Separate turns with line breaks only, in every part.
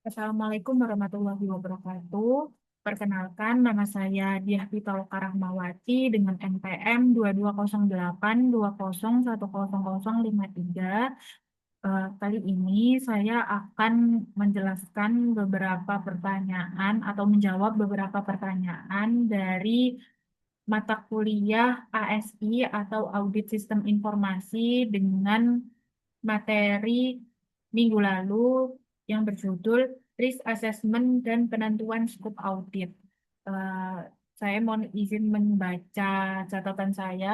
Assalamualaikum warahmatullahi wabarakatuh. Perkenalkan, nama saya Diah Pitaloka Rahmawati dengan NPM 220820101053. Kali ini saya akan menjelaskan beberapa pertanyaan atau menjawab beberapa pertanyaan dari mata kuliah ASI atau Audit Sistem Informasi dengan materi minggu lalu yang berjudul Risk Assessment dan Penentuan Skop Audit. Eh, saya mohon izin membaca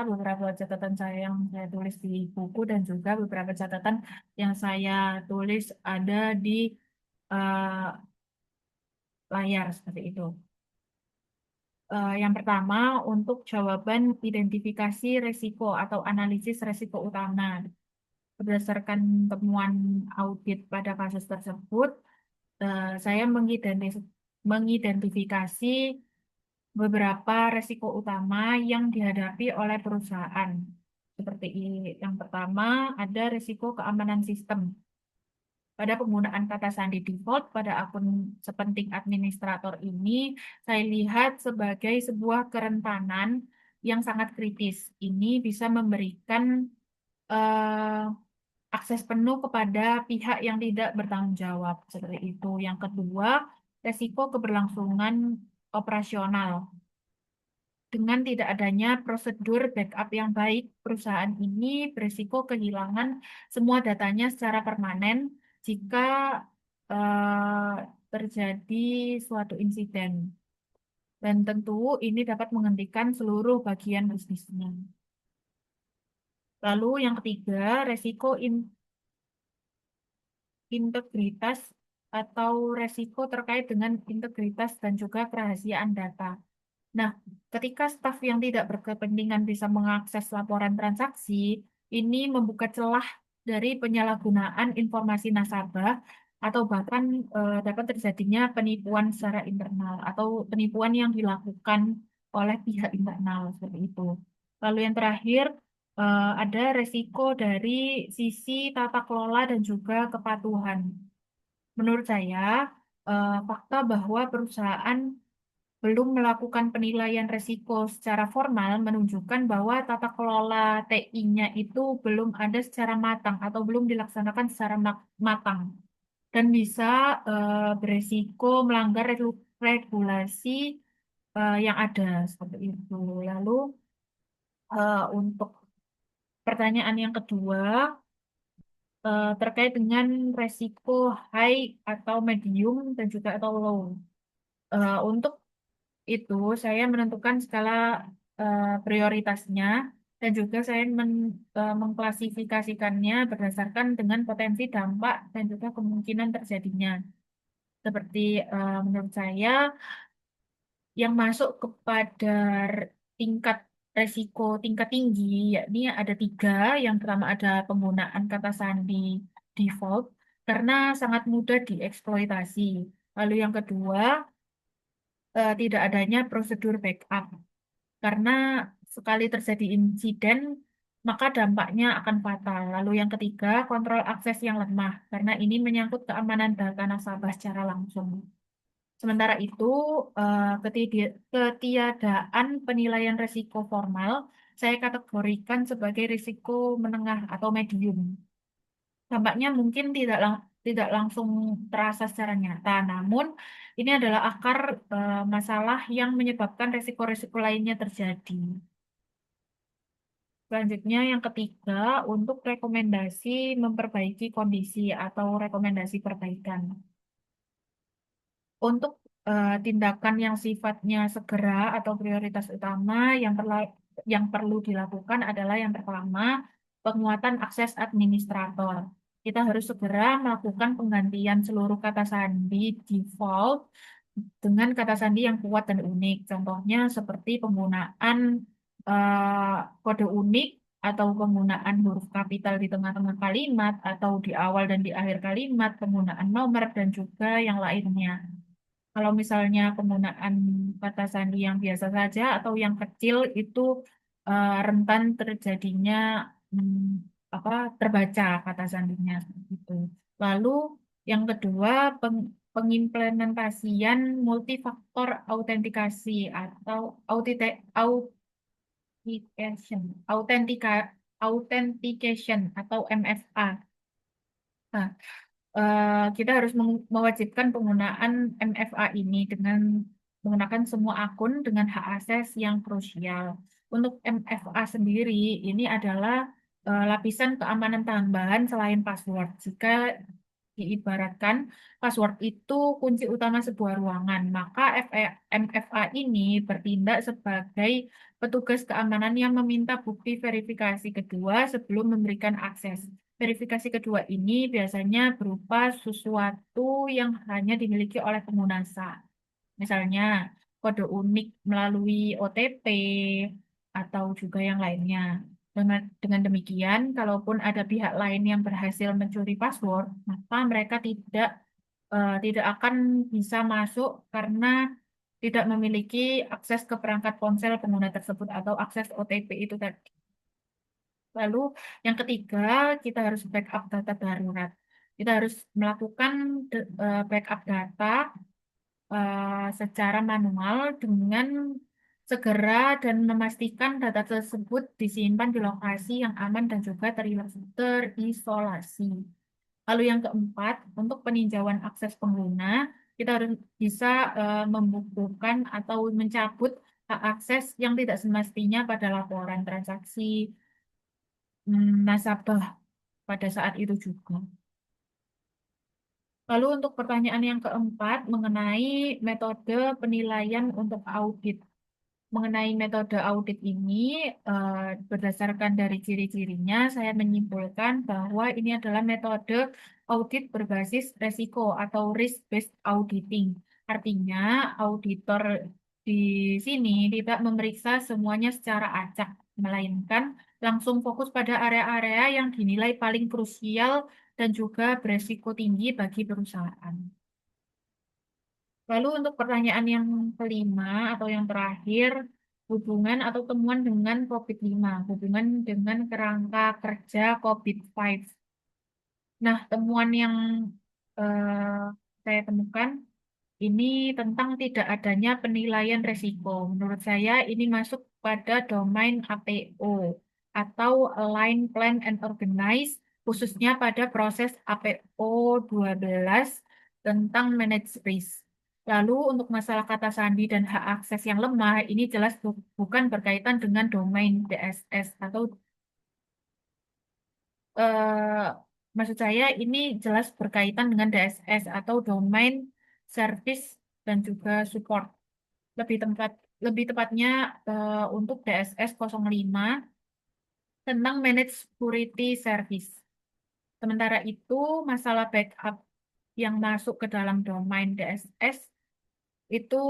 beberapa catatan saya yang saya tulis di buku dan juga beberapa catatan yang saya tulis ada di eh, layar seperti itu. Yang pertama, untuk jawaban identifikasi resiko atau analisis resiko utama. Berdasarkan temuan audit pada kasus tersebut, saya mengidentifikasi beberapa resiko utama yang dihadapi oleh perusahaan. Seperti yang pertama, ada resiko keamanan sistem. Pada penggunaan kata sandi default pada akun sepenting administrator ini, saya lihat sebagai sebuah kerentanan yang sangat kritis. Ini bisa memberikan eh, akses penuh kepada pihak yang tidak bertanggung jawab. Seperti itu. Yang kedua, resiko keberlangsungan operasional. Dengan tidak adanya prosedur backup yang baik, perusahaan ini berisiko kehilangan semua datanya secara permanen jika eh, terjadi suatu insiden. Dan tentu ini dapat menghentikan seluruh bagian bisnisnya. Lalu yang ketiga, resiko integritas atau resiko terkait dengan integritas dan juga kerahasiaan data. Nah, ketika staf yang tidak berkepentingan bisa mengakses laporan transaksi, ini membuka celah dari penyalahgunaan informasi nasabah atau bahkan dapat terjadinya penipuan secara internal atau penipuan yang dilakukan oleh pihak internal seperti itu. Lalu yang terakhir ada resiko dari sisi tata kelola dan juga kepatuhan. Menurut saya, fakta bahwa perusahaan belum melakukan penilaian risiko secara formal menunjukkan bahwa tata kelola TI-nya itu belum ada secara matang atau belum dilaksanakan secara matang dan bisa beresiko melanggar regulasi yang ada seperti itu. Lalu untuk pertanyaan yang kedua terkait dengan resiko high atau medium dan juga atau low. Untuk itu saya menentukan skala prioritasnya dan juga saya mengklasifikasikannya berdasarkan dengan potensi dampak dan juga kemungkinan terjadinya. Seperti menurut saya yang masuk kepada tingkat resiko tingkat tinggi, yakni ada tiga. Yang pertama ada penggunaan kata sandi default karena sangat mudah dieksploitasi. Lalu yang kedua tidak adanya prosedur backup. Karena sekali terjadi insiden, maka dampaknya akan fatal. Lalu yang ketiga, kontrol akses yang lemah, karena ini menyangkut keamanan data nasabah secara langsung. Sementara itu, ketiadaan penilaian risiko formal, saya kategorikan sebagai risiko menengah atau medium. Dampaknya mungkin tidak langsung terasa secara nyata, namun ini adalah akar masalah yang menyebabkan risiko-risiko lainnya terjadi. Selanjutnya yang ketiga, untuk rekomendasi memperbaiki kondisi atau rekomendasi perbaikan. Untuk tindakan yang sifatnya segera atau prioritas utama yang perlu dilakukan adalah yang pertama, penguatan akses administrator. Kita harus segera melakukan penggantian seluruh kata sandi default dengan kata sandi yang kuat dan unik. Contohnya seperti penggunaan kode unik atau penggunaan huruf kapital di tengah-tengah kalimat atau di awal dan di akhir kalimat, penggunaan nomor dan juga yang lainnya. Kalau misalnya penggunaan kata sandi yang biasa saja atau yang kecil itu rentan terjadinya apa terbaca kata sandinya gitu. Lalu yang kedua pengimplementasian multifaktor autentikasi atau authentication, authentication atau MFA. Nah, kita harus mewajibkan penggunaan MFA ini dengan menggunakan semua akun dengan hak akses yang krusial. Untuk MFA sendiri, ini adalah lapisan keamanan tambahan selain password. Jika diibaratkan password itu kunci utama sebuah ruangan, maka MFA ini bertindak sebagai petugas keamanan yang meminta bukti verifikasi kedua sebelum memberikan akses. Verifikasi kedua ini biasanya berupa sesuatu yang hanya dimiliki oleh pengguna sah. Misalnya kode unik melalui OTP atau juga yang lainnya. Dengan demikian, kalaupun ada pihak lain yang berhasil mencuri password, maka mereka tidak akan bisa masuk karena tidak memiliki akses ke perangkat ponsel pengguna tersebut atau akses OTP itu tadi. Lalu yang ketiga, kita harus backup data darurat. Kita harus melakukan backup data secara manual dengan segera dan memastikan data tersebut disimpan di lokasi yang aman dan juga terisolasi. Lalu yang keempat, untuk peninjauan akses pengguna, kita harus bisa membukukan atau mencabut hak akses yang tidak semestinya pada laporan transaksi nasabah pada saat itu juga. Lalu untuk pertanyaan yang keempat mengenai metode penilaian untuk audit. Mengenai metode audit ini, berdasarkan dari ciri-cirinya, saya menyimpulkan bahwa ini adalah metode audit berbasis resiko atau risk-based auditing. Artinya, auditor di sini tidak memeriksa semuanya secara acak, melainkan langsung fokus pada area-area yang dinilai paling krusial dan juga beresiko tinggi bagi perusahaan. Lalu untuk pertanyaan yang kelima atau yang terakhir, hubungan atau temuan dengan COVID-5, hubungan dengan kerangka kerja COVID-5. Nah, temuan yang eh, saya temukan ini tentang tidak adanya penilaian resiko. Menurut saya ini masuk pada domain APO atau Align, Plan, and Organize, khususnya pada proses APO 12 tentang manage risk. Lalu untuk masalah kata sandi dan hak akses yang lemah, ini jelas bukan berkaitan dengan domain DSS atau eh, maksud saya ini jelas berkaitan dengan DSS atau domain service dan juga support. Lebih tempat lebih tepatnya untuk DSS 05 tentang Managed Security Service. Sementara itu, masalah backup yang masuk ke dalam domain DSS itu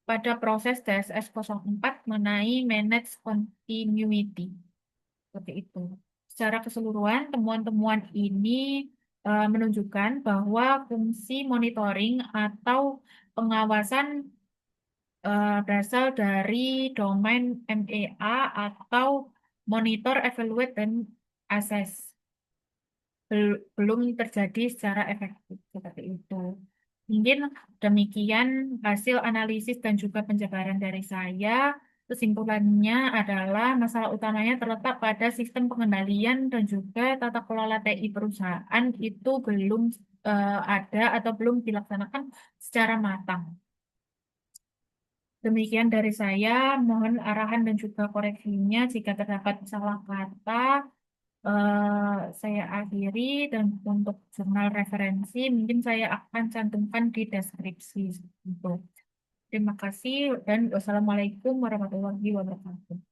pada proses DSS 04 mengenai Managed Continuity. Seperti itu. Secara keseluruhan, temuan-temuan ini menunjukkan bahwa fungsi monitoring atau pengawasan berasal dari domain MEA atau Monitor, Evaluate, dan Assess. Belum terjadi secara efektif seperti itu. Mungkin demikian hasil analisis dan juga penjabaran dari saya. Kesimpulannya adalah masalah utamanya terletak pada sistem pengendalian dan juga tata kelola TI perusahaan itu belum ada atau belum dilaksanakan secara matang. Demikian dari saya, mohon arahan dan juga koreksinya jika terdapat salah kata. Saya akhiri dan untuk jurnal referensi mungkin saya akan cantumkan di deskripsi. Gitu. Terima kasih dan wassalamualaikum warahmatullahi wabarakatuh.